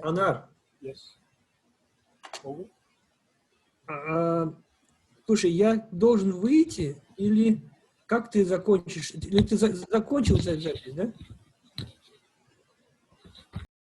Anar, Yes. Over. слушай, я должен выйти или как ты закончишь? Или ты закончил запись, да?